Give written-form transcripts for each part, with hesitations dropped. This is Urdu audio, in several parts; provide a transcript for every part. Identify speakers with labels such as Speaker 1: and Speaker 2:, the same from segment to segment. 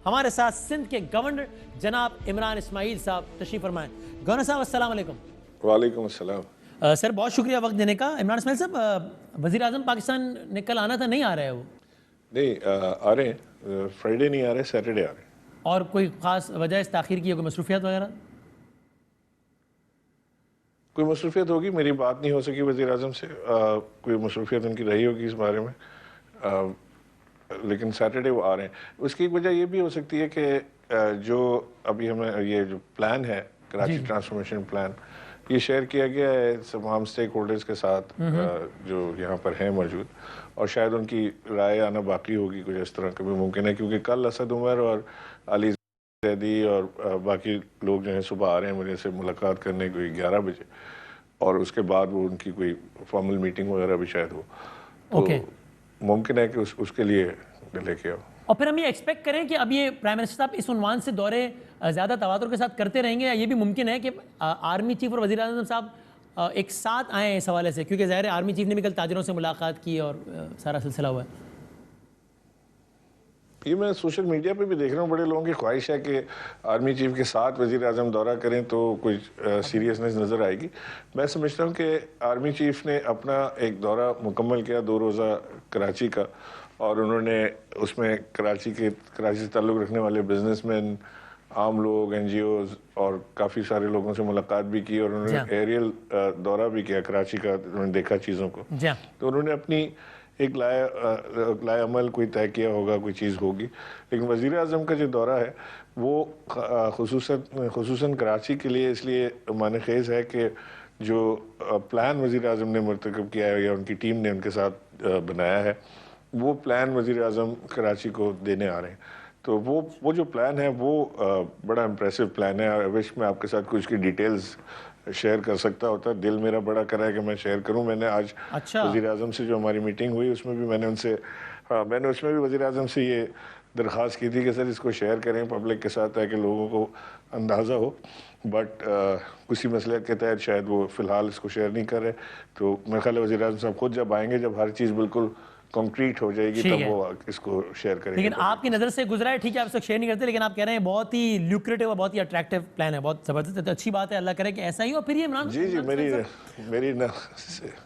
Speaker 1: ہمارے ساتھ سندھ کے گورنر جناب عمران اسماعیل صاحب تشریف فرمائیں. گورنر صاحب السلام علیکم.
Speaker 2: وعلیکم السلام.
Speaker 1: سر بہت شکریہ وقت دینے کا. عمران اسماعیل صاحب وزیر اعظم پاکستان نے کل آنا تھا, نہیں آ رہا ہے وہ؟
Speaker 2: نہیں آ رہے ہیں, فرائیڈے نہیں آ رہے, سیٹرڈے آ رہے ہیں.
Speaker 1: اور کوئی خاص وجہ اس تاخیر کی ہے, کوئی مصروفیات وغیرہ؟
Speaker 2: کوئی مصروفیت ہوگی, میری بات نہیں ہو سکی وزیر اعظم سے, کوئی مصروفیت ان کی رہی ہوگی اس بارے میں, لیکن سیٹرڈے وہ آ رہے ہیں. اس کی ایک وجہ یہ بھی ہو سکتی ہے کہ جو ابھی ہمیں یہ جو پلان ہے کراچی ٹرانسفارمیشن پلان, یہ شیئر کیا گیا ہے تمام اسٹیک ہولڈرز کے ساتھ جو یہاں پر ہیں موجود, اور شاید ان کی رائے آنا باقی ہوگی, کچھ اس طرح کا بھی ممکن ہے, کیونکہ کل اسد عمر اور علی زیدی اور باقی لوگ جو ہیں صبح آ رہے ہیں مجھے سے ملاقات کرنے کوئی 11 بجے, اور اس کے بعد وہ ان کی کوئی فارمل میٹنگ وغیرہ بھی شاید ہو, تو ممکن ہے کہ اس کے لیے لے کے آؤ.
Speaker 1: اور پھر ہم یہ ایکسپیکٹ کریں کہ اب یہ پرائم منسٹر صاحب اس عنوان سے دورے زیادہ تواتر کے ساتھ کرتے رہیں گے, یا یہ بھی ممکن ہے کہ آرمی چیف اور وزیر اعظم صاحب ایک ساتھ آئیں اس حوالے سے, کیونکہ ظاہر ہے آرمی چیف نے بھی کل تاجروں سے ملاقات کی اور سارا سلسلہ ہوا ہے؟
Speaker 2: یہ میں سوشل میڈیا پہ بھی دیکھ رہا ہوں, بڑے لوگوں کی خواہش ہے کہ آرمی چیف کے ساتھ وزیر اعظم دورہ کریں تو کچھ سیریسنس نظر آئے گی. میں سمجھتا ہوں کہ آرمی چیف نے اپنا ایک دورہ مکمل کیا 2 روزہ کراچی کا, اور انہوں نے اس میں کراچی سے تعلق رکھنے والے بزنس مین, عام لوگ, این جی اوز اور کافی سارے لوگوں سے ملاقات بھی کی, اور انہوں نے ایریل دورہ بھی کیا کراچی کا, انہوں نے دیکھا چیزوں کو, تو انہوں نے اپنی ایک لائے عمل کوئی طے کیا ہوگا, کوئی چیز ہوگی. لیکن وزیر اعظم کا جو دورہ ہے وہ خصوصاً کراچی کے لیے اس لیے معنی خیز ہے کہ جو پلان وزیر اعظم نے مرتکب کیا ہے یا ان کی ٹیم نے ان کے ساتھ بنایا ہے, وہ پلان وزیر اعظم کراچی کو دینے آ رہے ہیں. تو وہ جو پلان ہے وہ بڑا امپریسو پلان ہے. آئی وش میں آپ کے ساتھ کچھ کی ڈیٹیلز شیئر کر سکتا ہوتا, دل میرا بڑا کرا ہے کہ میں شیئر کروں. میں نے آج وزیر اعظم سے جو ہماری میٹنگ ہوئی اس میں بھی میں نے ان سے اس میں بھی وزیر اعظم سے یہ درخواست کی تھی کہ سر اس کو شیئر کریں پبلک کے ساتھ تاکہ لوگوں کو اندازہ ہو, بٹ کسی مسئلے کے تحت شاید وہ فی الحال اس کو شیئر نہیں کر رہے. تو میرے خیال ہے وزیر اعظم صاحب خود جب آئیں گے, جب ہر چیز بالکل کنکریٹ ہو جائے گی, تب وہ اس کو شیئر کریں گے.
Speaker 1: لیکن آپ کی نظر سے گزرا ہے, ٹھیک ہے آپ اس کو شیئر نہیں کرتے, لیکن آپ کہہ رہے ہیں بہت ہی لیوکریٹو اور بہت ہی اٹریکٹیو پلان ہے, بہت زبردست ہے, تو اچھی بات ہے, اللہ کرے کہ ایسا ہی ہو. پھر یہ عمران
Speaker 2: جی میری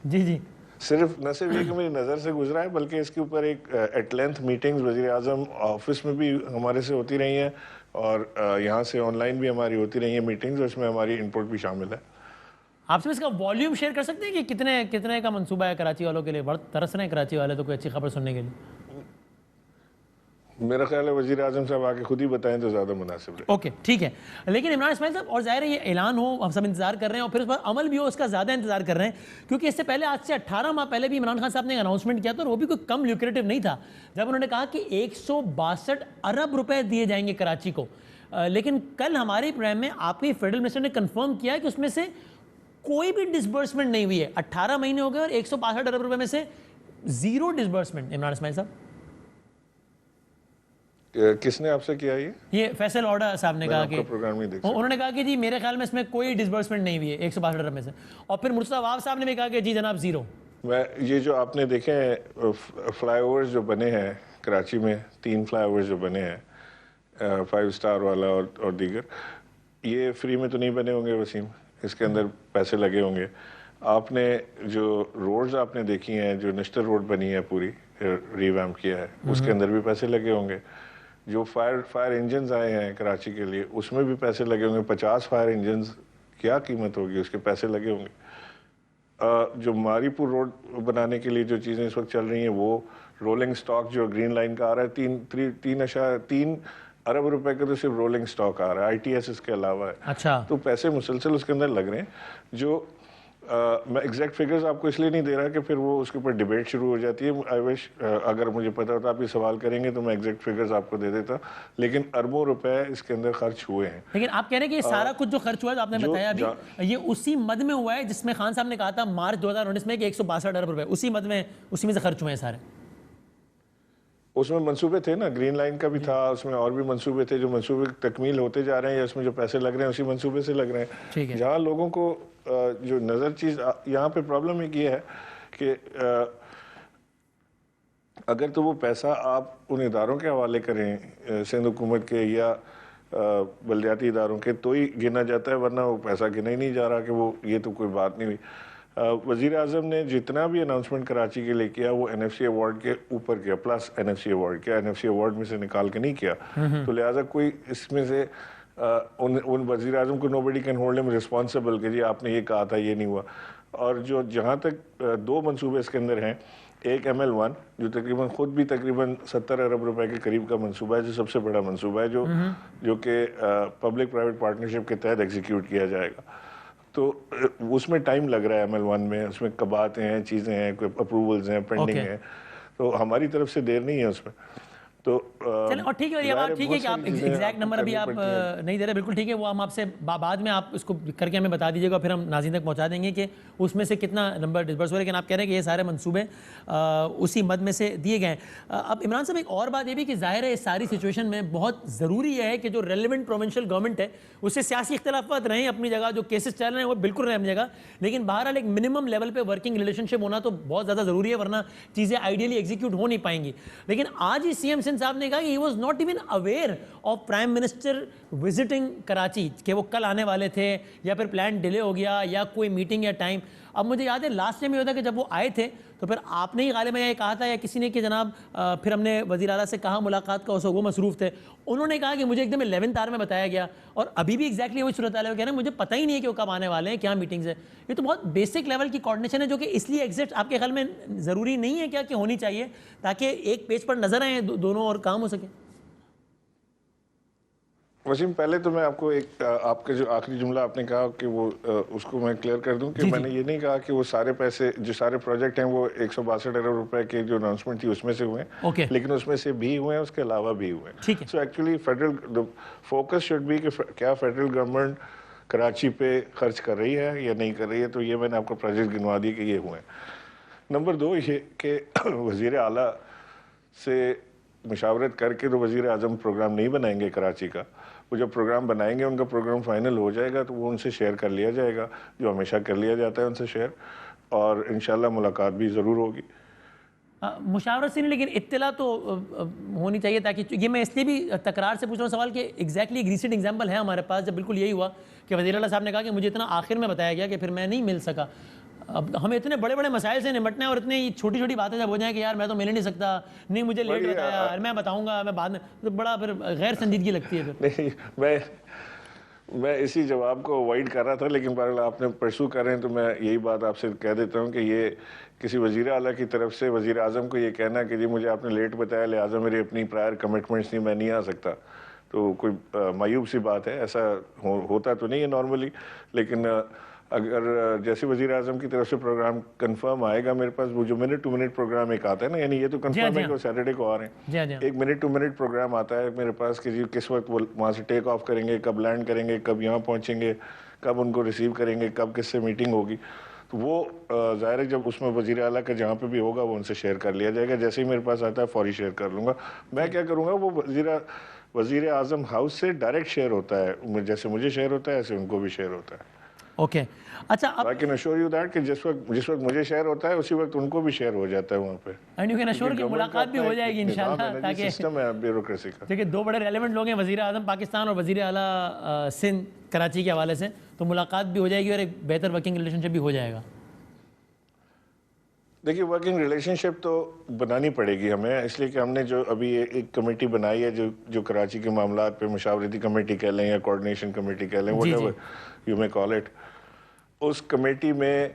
Speaker 1: جی
Speaker 2: صرف نہ صرف یہ کہ میری نظر سے گزرا ہے, بلکہ اس کے اوپر ایک ایٹ لینتھ میٹنگز وزیر اعظم آفس میں بھی ہمارے سے ہوتی رہی ہیں, اور یہاں سے آن لائن بھی ہماری ہوتی رہی ہیں میٹنگز, اور اس میں ہماری ان پٹ بھی شامل ہے.
Speaker 1: آپ سے اس کا والیوم شیئر کر سکتے ہیں کہ کتنے کا منصوبہ ہے کراچی والوں کے لیے؟ بہت ترس رہے ہیں کراچی والے تو کوئی اچھی خبر سننے کے لیے.
Speaker 2: میرا خیال ہے وزیر اعظم صاحب آ کے خود ہی بتائیں تو زیادہ مناسب ہے.
Speaker 1: اوکے ٹھیک ہے. لیکن عمران اسماعیل صاحب, اور ظاہر ہے یہ اعلان ہو, ہم سب انتظار کر رہے ہیں, اور پھر اس پر عمل بھی ہو, اس کا زیادہ انتظار کر رہے ہیں, کیونکہ اس سے پہلے آج سے 18 ماہ پہلے بھی عمران خان صاحب نے ایک اناؤنسمنٹ کیا تھا, اور وہ بھی کوئی کم لیوکریٹو نہیں تھا, جب انہوں نے کہا کہ 162 ارب روپے دیے جائیں گے کراچی کو. لیکن کل ہمارے پروگرام میں آپ کے فیڈرل منسٹر نے کنفرم کیا کہ اس میں سے کوئی بھی ڈسبرسمنٹ نہیں ہوئی ہے. 18 مہینے ہو گئے اور 162 ارب روپے میں سے 0 ڈسبرسمنٹ. عمران اسماعیل صاحب
Speaker 2: کس نے آپ سے کیا
Speaker 1: یہ فیصل اوڈا صاحب نے کہا کہ انہوں نے کہا کہ جی میرے خیال میں اس میں کوئی ڈسبرسمنٹ نہیں ہوئی ہے 162 ارب میں سے, اور پھر مرتضیٰ عواف صاحب نے بھی کہا کہ جی جناب 0.
Speaker 2: یہ جو آپ نے دیکھے ہیں فلائی اوورز جو بنے ہیں کراچی میں, 3 فلائی اوورز جو بنے ہیں 5 اسٹار والا اور دیگر, یہ فری میں تو نہیں بنے ہوں گے وسیم, اس کے اندر پیسے لگے ہوں گے. آپ نے جو روڈز آپ نے دیکھی ہیں, جو نشتر روڈ بنی ہے پوری ریویمپ کیا ہے, اس کے اندر بھی پیسے لگے ہوں گے. جو فائر انجنز آئے ہیں کراچی کے لیے, اس میں بھی پیسے لگے ہوں گے. 50 فائر انجنز کیا قیمت ہوگی, اس کے پیسے لگے ہوں گے. جو ماری پور روڈ بنانے کے لیے جو چیزیں اس وقت چل رہی ہیں, وہ رولنگ سٹاک جو گرین لائن کا آ رہا ہے 3 ارب روپے کا, تو صرف رولنگ سٹاک آ رہا ہے, آئی ٹی ایس اس کے علاوہ ہے.
Speaker 1: اچھا,
Speaker 2: تو پیسے مسلسل اس کے اندر لگ رہے ہیں. جو میں ایگزیکٹ فگرز آپ کو اس لیے نہیں دے رہا کہ پھر وہ اس کے اوپر ڈیبیٹ شروع ہو جاتی ہے. آئی وش اگر مجھے پتا ہوتا آپ یہ سوال کریں گے تو میں ایگزیکٹ فگرز آپ کو دے دیتا, لیکن اربوں روپے اس کے اندر خرچ ہوئے ہیں.
Speaker 1: لیکن آپ کہہ رہے ہیں کہ یہ سارا کچھ جو خرچ ہوا ہے, تو آپ نے بتایا ابھی, یہ اسی مد میں ہوا ہے جس میں خان صاحب نے کہا تھا مارچ 2019 میں کہ 162 ارب روپے اسی مد میں, اسی میں سے خرچ ہوئے ہیں سارے.
Speaker 2: اس میں منصوبے تھے نا, گرین لائن کا بھی تھا, اس میں اور بھی منصوبے تھے, جو منصوبے تکمیل ہوتے جا رہے ہیں یا اس میں جو پیسے لگ رہے ہیں اسی منصوبے سے لگ رہے ہیں. جہاں لوگوں کو جو نظر چیز یہاں پہ پرابلم ایک یہ ہے کہ اگر تو وہ پیسہ آپ ان اداروں کے حوالے کریں سندھ حکومت کے یا بلدیاتی اداروں کے تو ہی گنا جاتا ہے، ورنہ وہ پیسہ گنا ہی نہیں جا رہا کہ وہ یہ تو کوئی بات نہیں ہوئی۔ وزیر اعظم نے جتنا بھی اناؤنسمنٹ کراچی کے لیے کیا وہ این ایف سی ایوارڈ کے اوپر کیا، plus N F C award کیا، این ایف سی ایوارڈ میں سے نکال کے نہیں کیا، تو لہٰذا کوئی اس میں سے ان وزیر اعظم کو نوبڈی کین ہولڈ ہم رسپانسبل کہ جی آپ نے یہ کہا تھا یہ نہیں ہوا۔ اور جہاں تک دو منصوبے اس کے اندر ہیں، ایک ایم ایل ون جو تقریباً خود بھی تقریباً 70 ارب روپے کے قریب کا منصوبہ ہے، جو سب سے بڑا منصوبہ ہے، جو کہ پبلک پرائیویٹ پارٹنرشپ کے تحت ایگزیکیوٹ کیا جائے گا، تو اس میں ٹائم لگ رہا ہے ایم ایل ون میں، اس میں کباتیں ہیں، چیزیں ہیں، کوئی اپروولز ہیں، پینڈنگ ہیں، تو ہماری طرف سے دیر نہیں ہے اس میں۔ تو
Speaker 1: چلیں اور ٹھیک ہے، یہ بات ٹھیک ہے کہ آپ ایگزیکٹ نمبر ابھی آپ نہیں دے رہے، بالکل ٹھیک ہے، وہ ہم آپ سے بعد میں آپ اس کو کر کے ہمیں بتا دیجیے گا، پھر ہم ناظرین تک پہنچا دیں گے کہ اس میں سے کتنا نمبر ڈسبرس ہو رہا ہے، لیکن آپ کہہ رہے ہیں کہ یہ سارے منصوبے اسی مد میں سے دیے گئے ہیں۔ اب عمران صاحب ایک اور بات یہ بھی کہ ظاہر ہے اس ساری سچویشن میں بہت ضروری ہے کہ جو ریلیونٹ پروونشل گورنمنٹ ہے اس سے سیاسی اختلافات رہیں اپنی جگہ، جو کیسز چل رہے ہیں وہ بالکل رہیں اپنی جگہ، لیکن بہرحال ایک منیمم لیول پہ ورکنگ ریلیشن شپ ہونا تو بہت زیادہ ضروری ہے، ورنہ چیزیں آئیڈیلی ایگزیکیوٹ ہو نہیں پائیں گی۔ لیکن آج ہی سی ایم سندھ صاحب نے کہا کہ he was not even aware of prime minister visiting Karachi, کہ وہ کل آنے والے تھے یا پھر پلان ڈیلے ہو گیا یا کوئی میٹنگ یا ٹائم۔ اب مجھے یاد ہے لاسٹ ٹائم یہ ہوتا ہے کہ جب وہ آئے تھے تو پھر آپ نے ہی غالباً یہ کہا تھا یا کسی نے کہ جناب پھر ہم نے وزیر اعلیٰ سے کہا ملاقات کا، وہ مصروف تھے، انہوں نے کہا کہ مجھے ایک دم 11 آور میں بتایا گیا، اور ابھی بھی ایگزیکٹلی وہی صورت حال ہے، وہ کہہ رہے ہیں مجھے پتہ ہی نہیں ہے کہ وہ کب آنے والے ہیں، کیا میٹنگز ہے۔ یہ تو بہت بیسک لیول کی کوآرڈینیشن ہے جو کہ اس لیے ایگزٹ آپ کے خیال میں ضروری نہیں ہے کیا کہ ہونی چاہیے، تاکہ ایک پیج پر نظر آئیں دونوں اور کام ہو سکے؟
Speaker 2: وسیم، پہلے تو میں آپ کو ایک آپ کا جو آخری جملہ آپ نے کہا کہ وہ اس کو میں کلیئر کر دوں کہ میں نے یہ نہیں کہا کہ وہ سارے پیسے جو سارے پروجیکٹ ہیں وہ 162 ارب روپے کے جو اناؤنسمنٹ تھی اس میں سے ہوئے ہیں، لیکن اس میں سے بھی ہوئے ہیں، اس کے علاوہ بھی ہوئے ہیں۔ So actually federal focus should be کہ کیا فیڈرل گورنمنٹ کراچی پہ خرچ کر رہی ہے یا نہیں کر رہی ہے، تو یہ میں نے آپ کو پروجیکٹ گنوا دی کہ یہ ہوئے ہیں۔ نمبر 2 یہ کہ وزیر اعلیٰ سے مشاورت کر کے تو وزیر اعظم پروگرام نہیں بنائیں گے کراچی کا، وہ جب پروگرام بنائیں گے ان کا پروگرام فائنل ہو جائے گا تو وہ ان سے شیئر کر لیا جائے گا، جو ہمیشہ کر لیا جاتا ہے ان سے شیئر، اور انشاءاللہ ملاقات بھی ضرور ہوگی۔
Speaker 1: مشاورت سے نہیں لیکن اطلاع تو ہونی چاہیے، تاکہ یہ میں اس لیے بھی تکرار سے پوچھ رہا ہوں سوال کہ ایگزیکٹلی ایک ریسنٹ ایگزامپل ہے ہمارے پاس جب بالکل یہی ہوا کہ وزیر اعلیٰ صاحب نے کہا کہ مجھے اتنا آخر میں بتایا گیا کہ پھر میں نہیں مل سکا۔ اب ہمیں اتنے بڑے بڑے مسائل سے نمٹنا ہے اور اتنی چھوٹی چھوٹی باتیں جب ہو جائیں کہ یار میں تو مل ہی نہیں سکتا، نہیں مجھے لیٹ بتایا، میں بتاؤں گا میں بعد میں، تو بڑا پھر غیر سنجیدگی لگتی ہے۔ پھر
Speaker 2: نہیں، میں اسی جواب کو اوائڈ کر رہا تھا، لیکن بہرحال آپ نے پرسو کر رہے ہیں تو میں یہی بات آپ سے کہہ دیتا ہوں کہ یہ کسی وزیر اعلیٰ کی طرف سے وزیر اعظم کو یہ کہنا کہ جی مجھے آپ نے لیٹ بتایا لہٰذا میری اپنی پرائر کمٹمنٹس تھیں میں نہیں آ سکتا، تو کوئی معیوب سی بات ہے، ایسا ہوتا تو نہیں ہے نارملی، لیکن اگر جیسے وزیر اعظم کی طرف سے پروگرام کنفرم آئے گا میرے پاس، وہ جو منٹ ٹو منٹ پروگرام ایک آتا ہے نا، یعنی یہ تو کنفرم ہے کہ وہ سیٹرڈے کو آ رہے ہیں، ایک منٹ ٹو منٹ پروگرام آتا ہے میرے پاس کہ جی کس وقت وہ وہاں سے ٹیک آف کریں گے، کب لینڈ کریں گے، کب یہاں پہنچیں گے، کب ان کو ریسیو کریں گے، کب کس سے میٹنگ ہوگی، تو وہ ظاہر ہے جب اس میں وزیر اعلیٰ کا جہاں پہ بھی ہوگا وہ ان سے شیئر کر لیا جائے گا، جیسے ہی میرے پاس آتا ہے فوری شیئر کر لوں گا۔ میں کیا کروں گا، وہ وزیر اعظم ہاؤس سے ڈائریکٹ شیئر ہوتا ہے، جیسے مجھے شیئر ہوتا ہے ایسے ان کو بھی شیئر ہوتا ہے۔
Speaker 1: اوکے، اچھا
Speaker 2: I can assure you that کہ جس وقت مجھے شیئر ہوتا ہے اسی وقت ان کو بھی شیئر ہو جاتا ہے وہاں پہ،
Speaker 1: اینڈ یو کین اشور کہ ملاقات بھی ہو جائے گی انشاءاللہ، تاکہ
Speaker 2: سسٹم ہے بیوروکریسی کا،
Speaker 1: دیکھیں دو بڑے ریلیونٹ لوگ ہیں، وزیر اعظم پاکستان اور وزیر اعلیٰ سندھ کراچی کے حوالے سے، تو ملاقات بھی ہو جائے گی اور ایک بہتر ورکنگ ریلیشن شپ بھی ہو جائے گا۔
Speaker 2: دیکھیے ورکنگ ریلیشن شپ تو بنانی پڑے گی ہمیں، اس لیے کہ ہم نے جو ابھی ایک کمیٹی بنائی ہے جو کراچی کے معاملات پہ مشاورتی کمیٹی کہہ لیں یا کوآرڈینیشن کمیٹی کہہ لیں، whatever you may call it، اس کمیٹی میں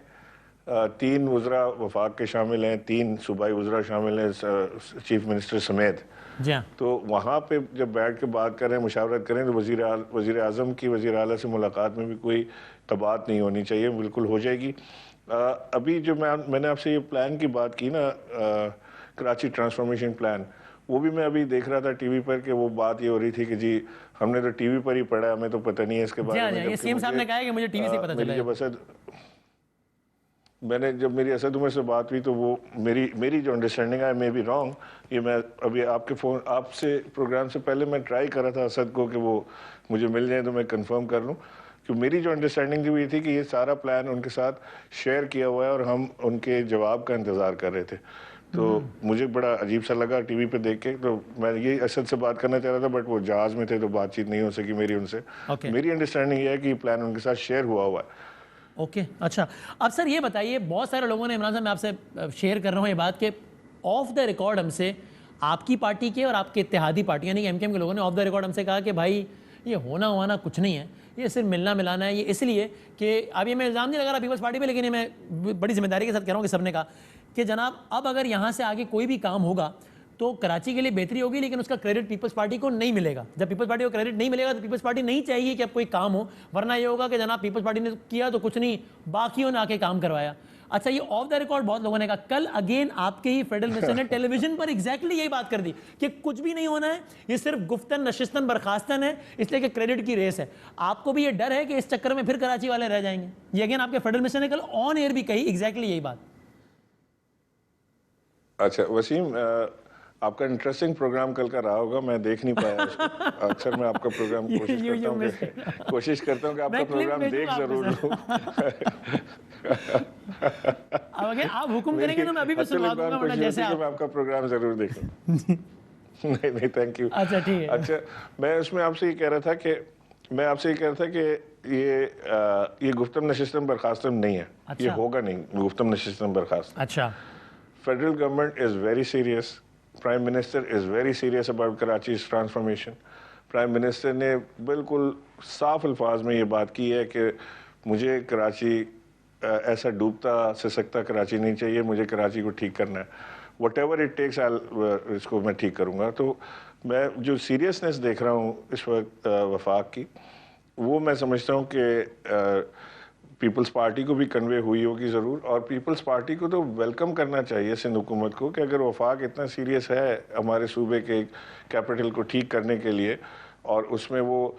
Speaker 2: 3 وزراء وفاق کے شامل ہیں، 3 صوبائی وزراء شامل ہیں چیف منسٹر سمیت، تو وہاں پہ جب بیٹھ کے بات کریں مشاورت کریں تو وزیر اعظم کی وزیر اعلیٰ سے ملاقات میں بھی کوئی قباحت نہیں ہونی چاہیے، بالکل ہو جائے گی۔ ابھی جو میں نے آپ سے یہ پلان کی بات کی نا، کراچی ٹرانسفارمیشن پلان، وہ بھی میں ابھی دیکھ رہا تھا ٹی وی پر کہ وہ بات یہ ہو رہی تھی کہ جی ہم نے تو ٹی وی پر ہی پڑھا، ہمیں تو پتہ نہیں ہے اس کے بارے میں۔
Speaker 1: یہ سی ایم صاحب نے کہا ہے کہ مجھے ٹی وی سے پتہ چلا ہے۔
Speaker 2: جب میری اسد عمر سے بات ہوئی تو وہ میری جو انڈرسٹینڈنگ ہے مے بی رانگ، یہ میں ابھی آپ سے پروگرام سے پہلے میں ٹرائی کر رہا تھا اسد کو کہ وہ مجھے مل جائیں تو میں کنفرم کر لوں، کہ میری جو انڈرسٹینڈنگ تھی وہ یہ تھی کہ یہ سارا پلان ان کے ساتھ شیئر کیا ہوا ہے اور ہم ان کے جواب کا انتظار کر رہے تھے، تو مجھے بڑا عجیب سا لگا ٹی وی پہ دیکھ کے. تو میں یہ اسد سے بات کرنا چاہ رہا تھا بٹ وہ جہاز میں تھے تو بات چیت نہیں ہو سکی میری ان سے. میری انڈرسٹینڈنگ یہ ہے کہ یہ پلان ان کے ساتھ شیئر ہوا ہے.
Speaker 1: اوکے, اچھا. اب سر یہ بتائیے, بہت سارے لوگوں نے, عمران صاحب میں آپ سے شیئر کر رہا ہوں یہ بات کہ آف دا ریکارڈ ہم سے آپ کی پارٹی کے اور آپ کے اتحادی پارٹی یعنی کہ ایم کے لوگوں نے آف دا ریکارڈ ہم سے کہا کہ بھائی یہ ہونا کچھ نہیں ہے, یہ صرف ملنا ملانا ہے. یہ اس لیے کہ اب یہ میں الزام نہیں لگا رہا پیپلز پارٹی پہ, لیکن یہ میں بڑی ذمہ داری کے ساتھ کہہ رہا ہوں کہ سب نے کہا کہ جناب اب اگر یہاں سے آگے کوئی بھی کام ہوگا تو کراچی کے لیے بہتری ہوگی, لیکن اس کا کریڈٹ پیپلز پارٹی کو نہیں ملے گا. جب پیپلز پارٹی کو کریڈٹ نہیں ملے گا تو پیپلز پارٹی نہیں چاہیے کہ اب کوئی کام ہو, ورنہ یہ ہوگا کہ جناب پیپلز پارٹی نے کیا تو کچھ نہیں, باقیوں نے آ کے کام کروایا. اچھا, یہ آف دا ریکارڈ بہت لوگوں نے کہا. کل اگین آپ کے ہی فیڈرل منسٹر نے ٹیلی ویژن پر ایگزیکٹلی یہی بات کر دی کہ کچھ بھی نہیں ہونا ہے, یہ صرف گفتن نشستن برخاستن ہے, اس لیے کہ کریڈٹ کی ریس ہے. آپ کو بھی یہ ڈر ہے کہ اس چکر میں پھر کراچی والے رہ جائیں گے؟ یہ اگین آپ کے فیڈرل منسٹر نے کل آن ایئر بھی کہی ایگزیکٹلی یہی بات.
Speaker 2: اچھا وسیم, آپ کا انٹرسٹنگ پروگرام کل کا رہا ہوگا, میں دیکھ نہیں پایا اس کو. اکثر میں آپ کا پروگرام کوشش کرتا ہوں کہ آپ کا پروگرام دیکھ ضرور لوں.
Speaker 1: آپ حکم کریں گے تو میں ابھی بھی سنوا دوں گا, جیسے
Speaker 2: میں آپ کا پروگرام ضرور دیکھوں. نہیں تھینک یو.
Speaker 1: اچھا ٹھیک ہے.
Speaker 2: اچھا, میں اس میں آپ سے یہ کہہ رہا تھا کہ یہ گفتم نشستم برخاستم نہیں ہے, یہ ہوگا نہیں گفتم نشستم برخاستم.
Speaker 1: اچھا,
Speaker 2: Federal government is very serious. Prime Minister is very serious about Karachi's transformation. Prime Minister نے بالکل صاف الفاظ میں یہ بات کی ہے کہ مجھے کراچی ایسا ڈوبتا سسکتا کراچی نہیں چاہیے, مجھے کراچی کو ٹھیک کرنا ہے. Whatever it takes اس کو میں ٹھیک کروں گا. تو میں جو سیریسنس دیکھ رہا ہوں اس وقت وفاق کی, وہ میں سمجھتا ہوں کہ پیپلز پارٹی کو بھی کنوے ہوئی ہوگی ضرور, اور پیپلز پارٹی کو تو ویلکم کرنا چاہیے سندھ حکومت کو کہ اگر وفاق اتنا سیریس ہے ہمارے صوبے کے کیپٹل کو ٹھیک کرنے کے لیے, اور اس میں وہ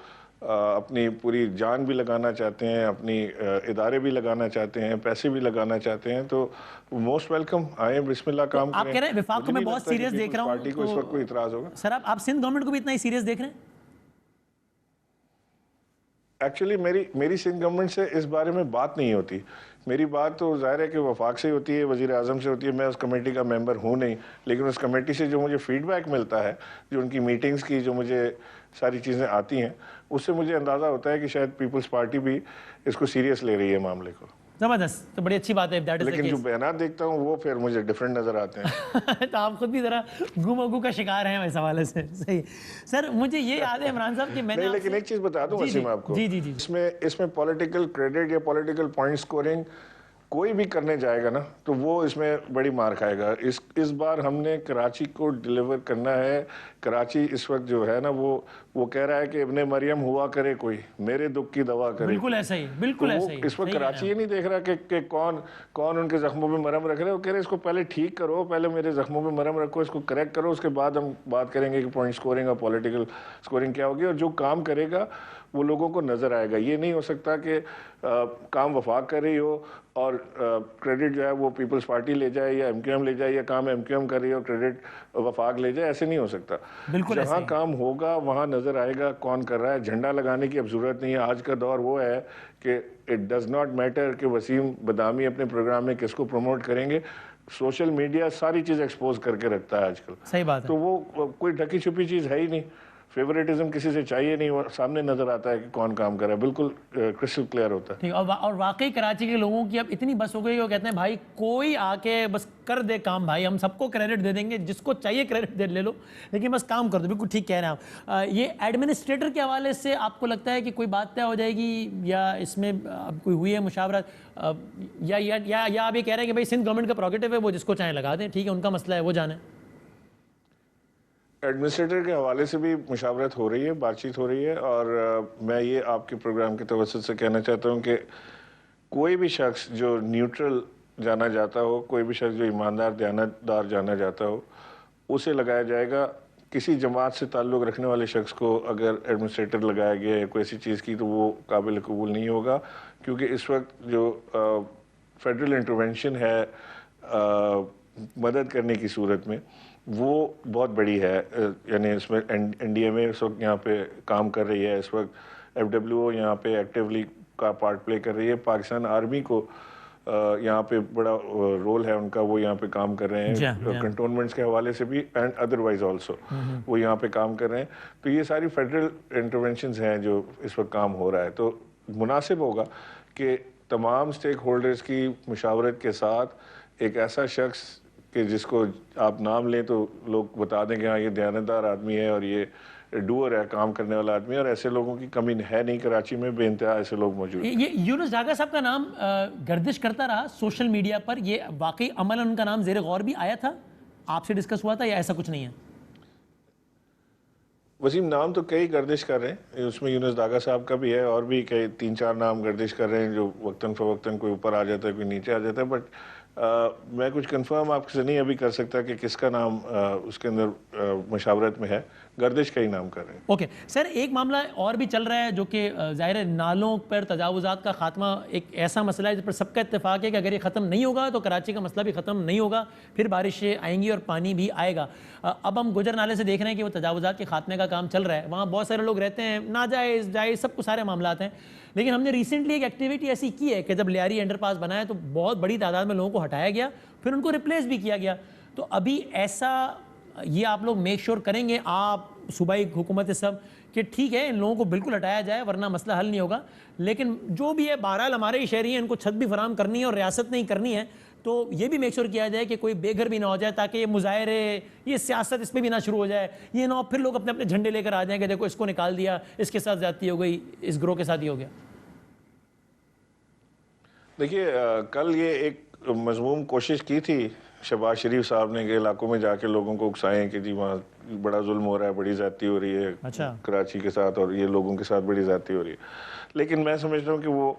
Speaker 2: اپنی پوری جان بھی لگانا چاہتے ہیں, اپنی ادارے بھی لگانا چاہتے ہیں, پیسے بھی لگانا چاہتے ہیں, تو موسٹ ویلکم, آئیں بسم اللہ کام کریں.
Speaker 1: آپ کہہ رہے ہیں وفاق کو میں بہت سیریس دیکھ رہا ہوں,
Speaker 2: پارٹی کو اس وقت کوئی اعتراض ہوگا؟
Speaker 1: سر آپ سندھ گورنمنٹ کو بھی اتنا ہی سیریس دیکھ رہے ہیں؟
Speaker 2: ایکچولی میری سندھ گورنمنٹ سے اس بارے میں بات نہیں ہوتی. میری بات تو ظاہر ہے کہ وفاق سے ہوتی ہے, وزیر اعظم سے ہوتی ہے. میں اس کمیٹی کا ممبر ہوں نہیں, لیکن اس کمیٹی سے جو مجھے فیڈ بیک ملتا ہے, جو ان کی میٹنگز کی جو مجھے ساری چیزیں آتی ہیں, اس سے مجھے اندازہ ہوتا ہے کہ شاید پیپلز پارٹی بھی اس کو سیریس لے رہی ہے معاملے کو.
Speaker 1: زبردست, تو بڑی اچھی بات ہے.
Speaker 2: لیکن جو بیانات دیکھتا ہوں وہ پھر مجھے ڈیفرنٹ نظر آتے ہیں.
Speaker 1: تو آپ خود بھی ذرا گو کا شکار ہیں اس حوالے سے. صحیح سر, مجھے یہ یاد ہے عمران صاحب کہ میں نے
Speaker 2: لیکن ایک چیز بتا دوں وسیم آپ کو,
Speaker 1: جی
Speaker 2: اس میں پولیٹیکل کریڈٹ یا پولیٹیکل پوائنٹ سکورنگ کوئی بھی کرنے جائے گا نا تو وہ اس میں بڑی مار کھائے گا. اس بار ہم نے کراچی کو ڈیلیور کرنا ہے. کراچی اس وقت جو ہے نا وہ کہہ رہا ہے کہ ابن مریم ہوا کرے کوئی, میرے دکھ کی دوا کرے.
Speaker 1: بالکل ایسا ہی, بالکل ایسا ہی.
Speaker 2: اس وقت کراچی یہ نہیں دیکھ رہا کہ کون ان کے زخموں پہ مرہم رکھ رہے. وہ کہہ رہے اس کو پہلے ٹھیک کرو, پہلے میرے زخموں پہ مرہم رکھو, اس کو کریکٹ کرو, اس کے بعد ہم بات کریں گے کہ پوائنٹ سکورنگ اور پولیٹیکل سکورنگ کیا ہوگی. اور جو کام کرے گا وہ لوگوں کو نظر آئے گا. یہ نہیں ہو سکتا کہ کام وفاق کر رہی ہو اور کریڈٹ جو ہے وہ پیپلز پارٹی لے جائے یا ایم کیو ایم لے جائے, یا کام ایم کیو ایم کر رہی ہو کریڈٹ وفاق لے جائے. ایسے نہیں ہو سکتا. جہاں کام ہوگا وہاں نظر آئے گا کون کر رہا ہے. جھنڈا لگانے کی اب ضرورت نہیں ہے. آج کا دور وہ ہے کہ اٹ ڈز ناٹ میٹر کہ وسیم بدامی اپنے پروگرام میں کس کو پروموٹ کریں گے. سوشل میڈیا ساری چیز ایکسپوز کر کے رکھتا ہے آج کل.
Speaker 1: صحیح بات ہے.
Speaker 2: تو وہ کوئی ڈھکی چھپی چیز ہے ہی نہیں. فیوریٹزم کسی سے چاہیے نہیں, سامنے نظر آتا ہے کہ کون کام کر رہا ہے. بالکل کرسٹل کلیئر ہوتا ہے.
Speaker 1: اور واقعی کراچی کے لوگوں کی اب اتنی بس ہو گئی کہ وہ کہتے ہیں بھائی کوئی آ کے بس کر دے کام, بھائی ہم سب کو کریڈٹ دے دیں گے, جس کو چاہیے کریڈٹ دے لے لو, لیکن بس کام کر دو. بالکل ٹھیک کہہ رہے ہیں آپ. یہ ایڈمنسٹریٹر کے حوالے سے آپ کو لگتا ہے کہ کوئی بات طے ہو جائے گی, یا اس میں اب کوئی ہوئی ہے مشاورت, یا آپ یہ کہہ رہے ہیں کہ بھائی سندھ گورنمنٹ کا پروگیٹو ہے, وہ جس کو چاہیں لگا دیں, ٹھیک ہے, ان کا مسئلہ ہے, وہ جانیں.
Speaker 2: ایڈمنسٹریٹر کے حوالے سے بھی مشاورت ہو رہی ہے, بات چیت ہو رہی ہے. اور میں یہ آپ کے پروگرام کے توسط سے کہنا چاہتا ہوں کہ کوئی بھی شخص جو نیوٹرل جانا جاتا ہو, کوئی بھی شخص جو ایماندار دیانتدار جانا جاتا ہو, اسے لگایا جائے گا. کسی جماعت سے تعلق رکھنے والے شخص کو اگر ایڈمنسٹریٹر لگایا گیا ہے کوئی ایسی چیز کی, تو وہ قابل قبول نہیں ہوگا. کیونکہ اس وقت جو فیڈرل انٹرونشن ہے مدد کرنے کی صورت میں, وہ بہت بڑی ہے. یعنی اس میں این ڈی ایم اے اس وقت یہاں پہ کام کر رہی ہے, اس وقت ایف ڈبلیو او یہاں پہ ایکٹیولی کا پارٹ پلے کر رہی ہے. پاکستان آرمی کو یہاں پہ بڑا رول ہے ان کا, وہ یہاں پہ کام کر رہے ہیں کنٹونمنٹس کے حوالے سے بھی اینڈ ادروائز آلسو وہ یہاں پہ کام کر رہے ہیں. تو یہ ساری فیڈرل انٹرونشنز ہیں جو اس وقت کام ہو رہا ہے. تو مناسب ہوگا کہ تمام سٹیک ہولڈرز کی مشاورت کے ساتھ ایک ایسا شخص کہ جس کو آپ نام لیں تو لوگ بتا دیں کہ ہاں یہ دیانتدار آدمی ہے اور یہ ڈوئر ہے, کام کرنے والا آدمی ہے, اور ایسے لوگوں کی کمی ہے نہیں کراچی میں, بے انتہا ایسے لوگ موجود ہیں.
Speaker 1: یہ یونس ڈاگا صاحب کا نام گردش کرتا رہا سوشل میڈیا پر, یہ واقعی عملاً ان کا نام زیر غور بھی آیا تھا, آپ سے ڈسکس ہوا تھا یا ایسا کچھ نہیں ہے؟
Speaker 2: وسیم, نام تو کئی گردش کر رہے ہیں, اس میں یونس ڈاگا صاحب کا بھی ہے اور بھی کئی 3-4 نام گردش کر رہے ہیں جو وقتاً فوقتاً کوئی اوپر آ جاتا ہے کوئی نیچے آ جاتا ہے. بٹ میں کچھ کنفرم آپ سے نہیں ابھی کر سکتا کہ کس کا نام اس کے اندر مشاورت میں ہے. گردش کا ہی نام کر رہے ہیں.
Speaker 1: اوکے سر, ایک معاملہ اور بھی چل رہا ہے جو کہ ظاہر ہے نالوں پر تجاوزات کا خاتمہ ایک ایسا مسئلہ ہے جس پر سب کا اتفاق ہے کہ اگر یہ ختم نہیں ہوگا تو کراچی کا مسئلہ بھی ختم نہیں ہوگا, پھر بارشیں آئیں گی اور پانی بھی آئے گا. اب ہم گجر نالے سے دیکھ رہے ہیں کہ وہ تجاوزات کے خاتمے کا کام چل رہا ہے, وہاں بہت سارے لوگ رہتے ہیں, ناجائز جائز سب کو سارے معاملات ہیں. لیکن ہم نے ریسنٹلی ایک ایکٹیویٹی ایسی کی ہے کہ جب لیاری انڈر پاس بنایا تو بہت بڑی تعداد میں لوگوں کو ہٹایا گیا, پھر ان کو ریپلیس بھی کیا گیا. تو ابھی ایسا یہ آپ لوگ میک شور کریں گے, آپ صوبائی حکومت سب, کہ ٹھیک ہے ان لوگوں کو بالکل ہٹایا جائے ورنہ مسئلہ حل نہیں ہوگا, لیکن جو بھی ہے بہرحال ہمارے ہی شہری ہیں, ان کو چھت بھی فراہم کرنی ہے اور ریاست نہیں کرنی ہے, تو یہ بھی میک شور کیا جائے کہ کوئی بے گھر بھی نہ ہو جائے, تاکہ یہ مظاہرے یہ سیاست اس پہ بھی نہ شروع ہو جائے. یہ نہ پھر لوگ اپنے اپنے جھنڈے لے کر آ جائیں کہ دیکھو اس کو نکال دیا, اس کے ساتھ زیادتی ہو گئی, اس گروہ کے ساتھ یہ ہو گیا.
Speaker 2: دیکھیے, کل یہ ایک مضموم کوشش کی تھی شہباز شریف صاحب نے کہ علاقوں میں جا کے لوگوں کو اکسائیں کہ جی وہاں بڑا ظلم ہو رہا ہے, بڑی زیادتی ہو رہی ہے کراچی کے ساتھ اور یہ لوگوں کے ساتھ بڑی زیادتی ہو رہی ہے. لیکن میں سمجھتا ہوں کہ وہ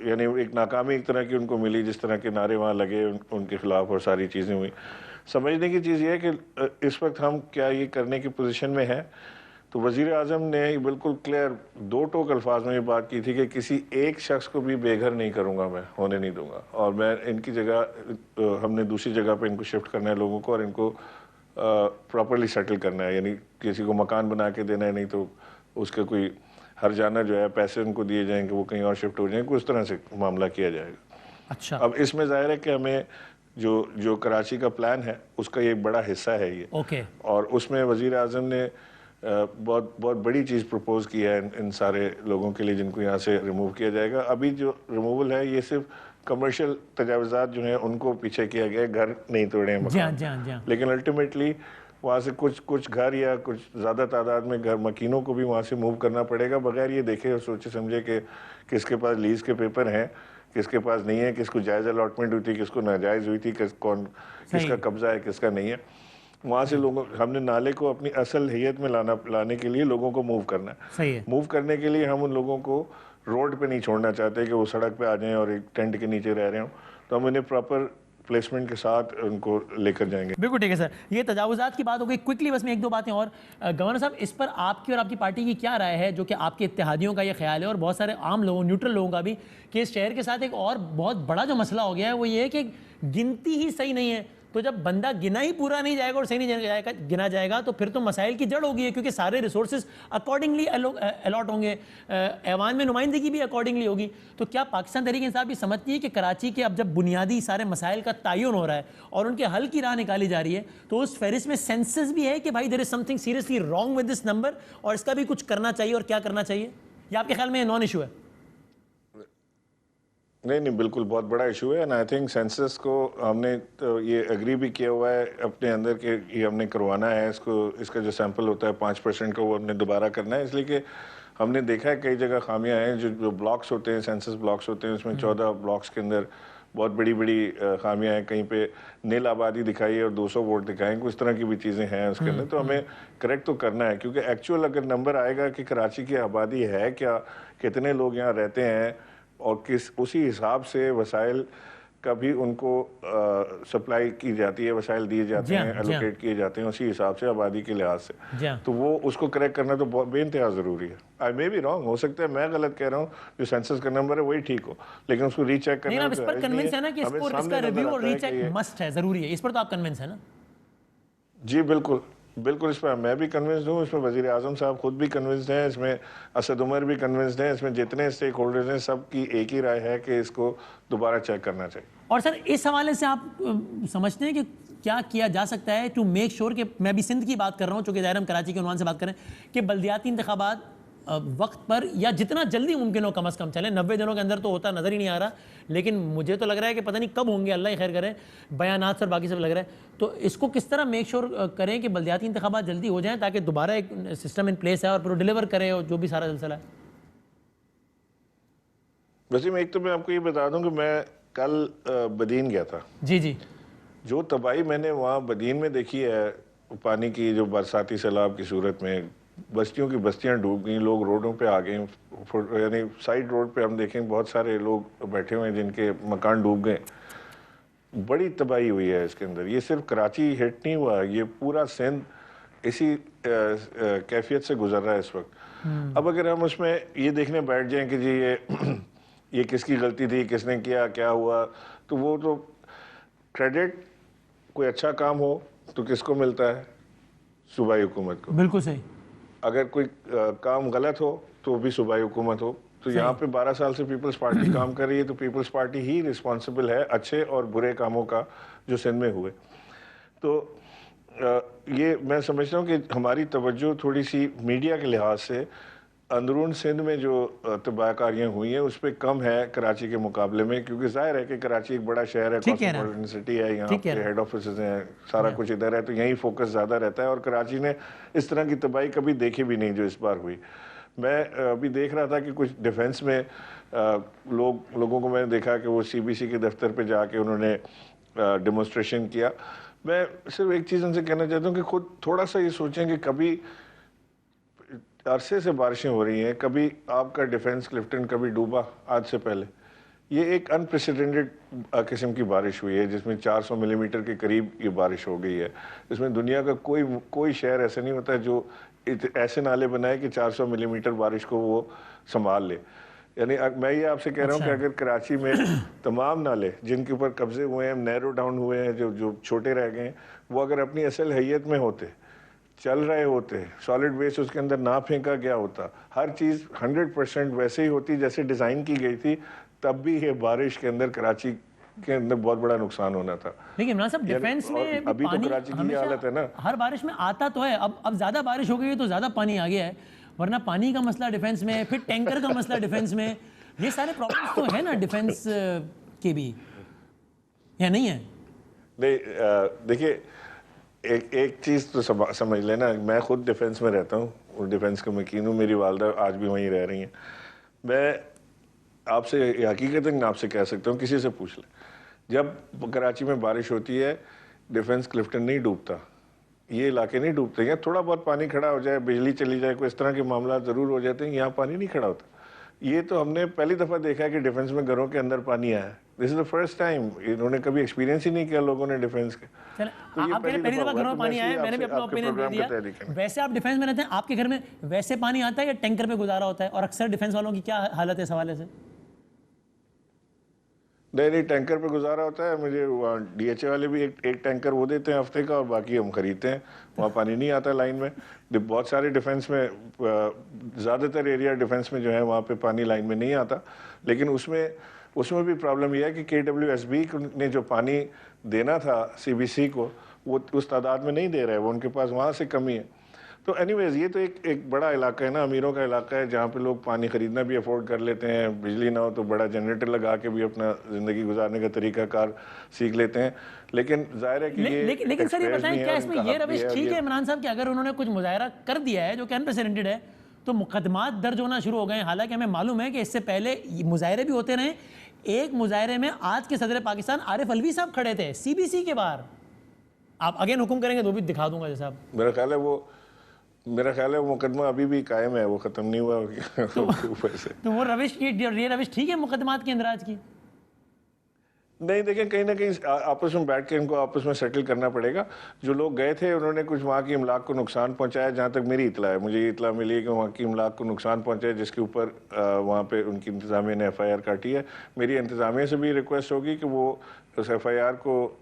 Speaker 2: یعنی ایک ناکامی ایک طرح کی ان کو ملی, جس طرح کے نعرے وہاں لگے ان کے خلاف اور ساری چیزیں ہوئی. سمجھنے کی چیز یہ ہے کہ اس وقت ہم کیا یہ کرنے کی پوزیشن میں ہیں. تو وزیر اعظم نے بالکل کلیئر 2 ٹوک الفاظ میں یہ بات کی تھی کہ کسی ایک شخص کو بھی بے گھر نہیں کروں گا, میں ہونے نہیں دوں گا, اور میں ان کی جگہ ہم نے دوسری جگہ پہ ان کو شفٹ کرنا ہے لوگوں کو, اور ان کو پراپرلی سیٹل کرنا ہے. یعنی کسی کو مکان بنا کے دینا ہے, نہیں تو اس کا کوئی ہر جانا جو ہے پیسے ان کو دیے جائیں کہ وہ کہیں اور شفٹ ہو جائیں, اس طرح سے معاملہ کیا جائے گا.
Speaker 1: اچھا,
Speaker 2: اب اس میں ظاہر ہے کہ ہمیں جو کراچی کا پلان ہے اس کا یہ بڑا حصہ ہے یہ, اور اس میں وزیر اعظم نے بہت بڑی چیز پروپوز کی ہے ان سارے لوگوں کے لیے جن کو یہاں سے ریموو کیا جائے گا. ابھی جو ریموول ہے یہ صرف کمرشل تجاوزات جو ہیں ان کو پیچھے کیا گیا ہے, گھر نہیں توڑے ہیں, لیکن الٹیمیٹلی وہاں سے کچھ گھر یا کچھ زیادہ تعداد میں گھر مکینوں کو بھی وہاں سے موو کرنا پڑے گا, بغیر یہ دیکھے اور سوچے سمجھے کہ کس کے پاس لیز کے پیپر ہیں, کس کے پاس نہیں ہے, کس کو جائز الاٹمنٹ ہوئی تھی, کس کو ناجائز ہوئی تھی, کس کا قبضہ ہے, کس کا نہیں ہے. وہاں سے لوگوں ہم نے نالے کو اپنی اصل حیت میں لانے کے لیے لوگوں کو موو کرنا ہے. موو کرنے کے لیے ہم ان لوگوں کو روڈ پہ نہیں چھوڑنا چاہتے کہ وہ سڑک پہ آ جائیں اور ایک ٹینٹ کے نیچے رہ رہے ہوں, تو ہم انہیں پراپر پلیسمنٹ کے ساتھ ان کو لے کر جائیں گے.
Speaker 1: بالکل ٹھیک ہے سر, یہ تجاوزات کی بات ہو گئی. کوئکلی بس میں 1-2 باتیں اور. گورنر صاحب, اس پر آپ کی اور آپ کی پارٹی کی کیا رائے ہے, جو کہ آپ کے اتحادیوں کا یہ خیال ہے اور بہت سارے عام لوگوں نیوٹرل لوگوں کا بھی, کہ اس شہر کے ساتھ ایک اور بہت بڑا جو مسئلہ ہو گیا ہے وہ یہ ہے کہ گنتی ہی صحیح نہیں ہے. تو جب بندہ گنا ہی پورا نہیں جائے گا اور صحیح نہیں گنا جائے گا تو پھر تو مسائل کی جڑ ہوگی, کیونکہ سارے ریسورسز اکارڈنگلی الاٹ ہوں گے, ایوان میں نمائندگی بھی اکارڈنگلی ہوگی. تو کیا پاکستان تحریک انصاف بھی سمجھتی ہے کہ کراچی کے اب جب بنیادی سارے مسائل کا تعین ہو رہا ہے اور ان کے حل کی راہ نکالی جا رہی ہے, تو اس فہرست میں سینسس بھی ہے کہ بھائی there is something seriously wrong with this number, اور اس کا بھی کچھ کرنا چاہیے اور کیا کرنا چاہیے, یا آپ کے خیال میں نان ایشو ہے؟
Speaker 2: نہیں, بالکل بہت بڑا ایشو ہے. اینڈ آئی تھنک سینسس کو ہم نے تو یہ اگری بھی کیا ہوا ہے اپنے اندر کہ یہ ہم نے کروانا ہے. اس کا جو سیمپل ہوتا ہے 5% کا, وہ ہم نے دوبارہ کرنا ہے, اس لیے کہ ہم نے دیکھا ہے کئی جگہ خامیاں ہیں. جو بلاکس ہوتے ہیں, سینسس بلاکس ہوتے ہیں, اس میں 14 بلاکس کے اندر بہت بڑی خامیاں ہیں. کہیں پہ نیل آبادی دکھائی ہے اور 200 ووٹ دکھائیں, اس طرح کی بھی چیزیں ہیں اس کے اندر. تو ہمیں کریکٹ تو کرنا ہے, کیونکہ ایکچوئل اگر نمبر آئے گا کہ کراچی کی آبادی ہے کیا, کتنے لوگ یہاں رہتے ہیں, اور اسی حساب سے وسائل کا بھی ان کو سپلائی کی جاتی ہے, وسائل دیے جاتے ہیں, الوکیٹ کیے جاتے ہیں اسی حساب سے آبادی کے لحاظ سے. تو وہ اس کو کریکٹ کرنا تو بے انتہا ضروری ہے. آئی مے بی رانگ, ہو سکتا ہے میں غلط کہہ رہا ہوں, جو سینسس کا نمبر ہے وہی ٹھیک ہو, لیکن اس کو ری چیک کرنا.
Speaker 1: اس پر کنونس ہے نا کہ اس کا ریویو اور ری چیک مسٹ ہے, ضروری ہے, اس پر تو آپ کنونس ہے نا؟
Speaker 2: جی بالکل. بالکل اس پر میں بھی کنونسڈ ہوں, اس میں وزیر اعظم صاحب خود بھی کنونسڈ ہیں, اس میں اسد عمر بھی کنونسڈ ہیں, اس میں جتنے اسٹیک ہولڈرز ہیں سب کی ایک ہی رائے ہے کہ اس کو دوبارہ چیک کرنا چاہیے.
Speaker 1: اور سر اس حوالے سے آپ سمجھتے ہیں کہ کیا کیا جا سکتا ہے ٹو میک شور, کہ میں بھی سندھ کی بات کر رہا ہوں چونکہ ظاہر ہم کراچی کے عنوان سے بات کریں, کہ بلدیاتی انتخابات وقت پر یا جتنا جلدی ممکن ہو کم از کم چلیں, 90 دنوں کے اندر تو ہوتا نظر ہی نہیں آ رہا, لیکن مجھے تو لگ رہا ہے کہ پتہ نہیں کب ہوں گے, اللہ ہی خیر کرے, بیانات اور باقی سب لگ رہا ہے. تو اس کو کس طرح میک شور کریں کہ بلدیاتی انتخابات جلدی ہو جائیں تاکہ دوبارہ ایک سسٹم ان پلیس ہے اور پھر ڈیلیور کرے اور جو بھی سارا سلسلہ ہے.
Speaker 2: وسیم, ایک تو میں آپ کو یہ بتا دوں کہ میں کل بدین گیا تھا.
Speaker 1: جی
Speaker 2: جو تباہی میں نے وہاں بدین میں دیکھی ہے پانی کی, جو برساتی سیلاب کی صورت میں بستیوں کی بستیاں ڈوب گئیں, لوگ روڈوں پہ آ گئے, یعنی سائڈ روڈ پہ ہم دیکھیں بہت سارے لوگ بیٹھے ہوئے ہیں جن کے مکان ڈوب گئے. بڑی تباہی ہوئی ہے اس کے اندر. یہ صرف کراچی ہٹ نہیں ہوا, یہ پورا سندھ اسی کیفیت سے گزر رہا ہے اس وقت. اب اگر ہم اس میں یہ دیکھنے بیٹھ جائیں کہ جی یہ کس کی غلطی تھی, کس نے کیا, کیا ہوا, تو وہ تو کریڈٹ کوئی اچھا کام ہو تو کس کو ملتا ہے؟ صوبائی حکومت کو.
Speaker 1: بالکل صحیح.
Speaker 2: اگر کوئی کام غلط ہو تو بھی صوبائی حکومت ہو. تو یہاں پہ 12 سال سے پیپلز پارٹی کام کر رہی ہے, تو پیپلز پارٹی ہی رسپانسبل ہے اچھے اور برے کاموں کا جو سندھ میں ہوئے. تو یہ میں سمجھتا ہوں کہ ہماری توجہ تھوڑی سی میڈیا کے لحاظ سے اندرون سندھ میں جو تباہ کاریاں ہوئی ہیں اس پہ کم ہے کراچی کے مقابلے میں, کیونکہ ظاہر ہے کہ کراچی ایک بڑا شہر ہے, کاسموپولیٹن سٹی ہے, یہاں پہ ہیڈ آفیسز ہیں, سارا کچھ ادھر ہے, تو یہیں فوکس زیادہ رہتا ہے. اور کراچی نے اس طرح کی تباہی کبھی دیکھی بھی نہیں جو اس بار ہوئی. میں ابھی دیکھ رہا تھا کہ کچھ ڈیفنس میں لوگوں کو میں نے دیکھا کہ وہ CBC کے دفتر پہ جا کے انہوں نے ڈیمونسٹریشن کیا. میں صرف ایک چیز ان سے کہنا چاہتا ہوں کہ خود تھوڑا سا یہ سوچیں کہ کبھی عرصے سے بارشیں ہو رہی ہیں, کبھی آپ کا ڈیفنس کلفٹن کبھی ڈوبا آج سے پہلے. یہ ایک انپریسیڈنٹڈ قسم کی بارش ہوئی ہے جس میں 400 ملی میٹر کے قریب یہ بارش ہو گئی ہے. اس میں دنیا کا کوئی شہر ایسا نہیں ہوتا جو ایسے نالے بنائے کہ 400 ملی میٹر بارش کو وہ سنبھال لے. یعنی میں یہ آپ سے کہہ رہا ہوں کہ اگر کراچی میں تمام نالے جن کے اوپر قبضے ہوئے ہیں, نیرو ڈاؤن ہوئے ہیں, جو چھوٹے رہ گئے ہیں, وہ اگر اپنی اصل حیت میں ہوتے, چل رہے ہوتے, سالڈ ویسٹ اس کے اندر نہ پھینکا گیا ہوتا, ہر چیز 100% ویسے ہی ہوتی جیسے ڈیزائن کی گئی تھی, تب بھی یہ بارش کے اندر کراچی کے اندر بہت بڑا نقصان ہونا تھا.
Speaker 1: لیکن عمران صاحب ڈیفینس میں
Speaker 2: ابھی تو کراچی کی یہ حالت ہے نا,
Speaker 1: ہر بارش میں آتا تو ہے, اب زیادہ بارش ہو گئی ہے تو زیادہ پانی آ گیا ہے, ورنہ پانی کا مسئلہ ڈیفینس میں, پھر ٹینکر کا مسئلہ ڈیفینس میں, یہ سارے پرابلمس تو ہیں نا ڈیفینس کے بھی, یا نہیں ہے؟
Speaker 2: نہیں دیکھیے ایک چیز تو سمجھ لینا, میں خود ڈیفینس میں رہتا ہوں اور ڈیفینس کا مکین ہوں, میری والدہ آج بھی وہیں رہ رہی ہیں. میں آپ سے حقیقتاً آپ سے کہہ سکتا ہوں, کسی سے پوچھ لیں, جب کراچی میں بارش ہوتی ہے ڈیفینس کلفٹن نہیں ڈوبتا, یہ علاقے نہیں ڈوبتے. یہاں تھوڑا بہت پانی کھڑا ہو جائے, بجلی چلی جائے, کوئی اس طرح کے معاملات ضرور ہو جاتے ہیں, یہاں پانی نہیں کھڑا ہوتا. یہ تو ہم نے پہلی دفعہ دیکھا ہے کہ ڈیفینس میں گھروں کے اندر پانی آیا. دس از دا فرسٹ ٹائم, انہوں نے کبھی ایکسپیرینس ہی نہیں کیا لوگوں نے ڈیفینس کے.
Speaker 1: آپ کہہ رہے پہلی دفعہ گھروں میں پانی آیا, میں نے بھی اپنا اوپینین دے دیا. ویسے آپ ڈیفینس میں رہتے ہیں, آپ کے گھر میں ویسے پانی آتا ہے یا ٹینکر پہ گزارا ہوتا ہے, اور اکثر ڈیفینس والوں کی کیا حالت ہے اس حوالے سے؟
Speaker 2: نہیں ٹینکر پہ گزارا ہوتا ہے. مجھے DHA والے بھی ایک ٹینکر وہ دیتے ہیں ہفتے کا, اور باقی ہم خریدتے ہیں. وہاں پانی نہیں آتا لائن میں. بہت سارے ڈیفینس میں, زیادہ تر ایریا ڈیفینس میں جو ہے وہاں پہ پانی لائن میں نہیں آتا. لیکن اس میں بھی پرابلم یہ ہے کہ KWSB نے جو پانی دینا تھا CBC کو, وہ اس تعداد میں نہیں دے رہے, وہ ان کے پاس وہاں سے کمی ہے. تو اینی ویز یہ تو ایک بڑا علاقہ ہے نا, امیروں کا علاقہ ہے, جہاں پہ لوگ پانی خریدنا بھی افورڈ کر لیتے ہیں, بجلی نہ ہو تو بڑا جنریٹر لگا کے بھی اپنا زندگی گزارنے کا طریقہ کار سیکھ لیتے ہیں. لیکن ظاہر ہے کہ
Speaker 1: لیکن سر یہ بتائیں کیا اس میں یہ روش ٹھیک ہے عمران صاحب کہ اگر انہوں نے کچھ مظاہرہ کر دیا ہے جو کہ انپریسیڈنٹڈ ہے تو مقدمات درج ہونا شروع ہو گئے ہیں؟ حالانکہ ہمیں معلوم ہے کہ اس سے پہلے مظاہرے بھی ہوتے رہے. ایک مظاہرے میں آج کے صدر پاکستان عارف الوی صاحب کھڑے تھے CBC کے باہر. آپ اگین حکم کریں گے تو بھی دکھا دوں گا جیسا.
Speaker 2: میرا خیال ہے وہ مقدمہ ابھی بھی قائم ہے, وہ ختم نہیں ہوا اوپر سے.
Speaker 1: تو وہ روش یہ روش ٹھیک ہے مقدمات کے اندراج کی؟
Speaker 2: نہیں دیکھیں, کہیں نہ کہیں آپس میں بیٹھ کے ان کو آپس میں سیٹل کرنا پڑے گا. جو لوگ گئے تھے انہوں نے کچھ وہاں کی املاک کو نقصان پہنچایا, جہاں تک میری اطلاع ہے, مجھے یہ اطلاع ملی ہے کہ وہاں کی املاک کو نقصان پہنچایا, جس کے اوپر وہاں پہ ان کی انتظامیہ نے FIR کاٹی ہے. میری انتظامیہ سے بھی ریکویسٹ ہوگی کہ وہ اس FIR کو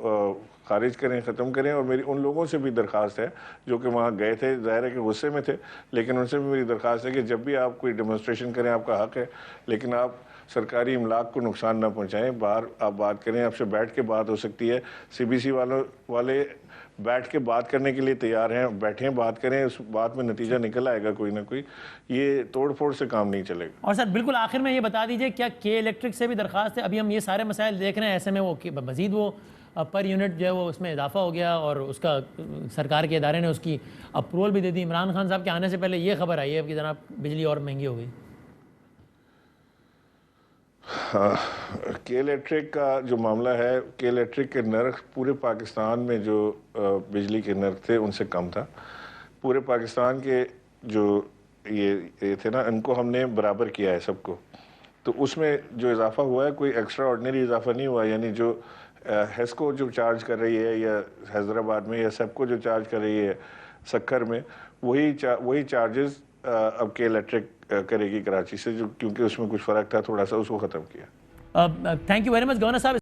Speaker 2: خارج کریں، ختم کریں. اور میری ان لوگوں سے بھی درخواست ہے جو کہ وہاں گئے تھے، ظاہر ہے کہ غصے میں تھے، لیکن ان سے بھی میری درخواست ہے کہ جب بھی آپ کوئی ڈیمونسٹریشن کریں آپ کا حق ہے، لیکن آپ سرکاری املاک کو نقصان نہ پہنچائیں. باہر آپ بات کریں، آپ سے بیٹھ کے بات ہو سکتی ہے. CBC والے بیٹھ کے بات کرنے کے لیے تیار ہیں، بیٹھیں بات کریں، اس بات میں نتیجہ نکل آئے گا کوئی نہ کوئی. یہ توڑ پھوڑ سے کام نہیں چلے گا.
Speaker 1: اور سر بالکل آخر میں یہ بتا دیجئے کیا کے الیکٹرک سے بھی درخواست ہے؟ ابھی ہم یہ سارے مسائل دیکھ رہے ہیں، ایسے میں وہ مزید وہ پر یونٹ جو ہے وہ اس میں اضافہ ہو گیا اور اس کا سرکار کے ادارے نے اس کی اپروول بھی دے دی. عمران خان صاحب کے آنے سے پہلے یہ خبر آئی ہے کہ جناب بجلی اور مہنگی ہو گئی.
Speaker 2: کے الیکٹرک کا جو معاملہ ہے، کے الیکٹرک کے نرخ پورے پاکستان میں جو بجلی کے نرخ تھے ان سے کم تھا. پورے پاکستان کے جو یہ تھے نا، ان کو ہم نے برابر کیا ہے سب کو. تو اس میں جو اضافہ ہوا ہے کوئی ایکسٹرا آرڈنری اضافہ نہیں ہوا. یعنی جو ہیسکو جو چارج کر رہی ہے یا حیدرآباد میں، یا سب کو جو چارج کر رہی ہے سکھر میں، وہی چارجز اب کے الیکٹرک کرے گی کراچی سے، جو کیونکہ اس میں کچھ فرق تھا تھوڑا سا، اس کو ختم کیا.
Speaker 1: Thank you very much governor صاحب.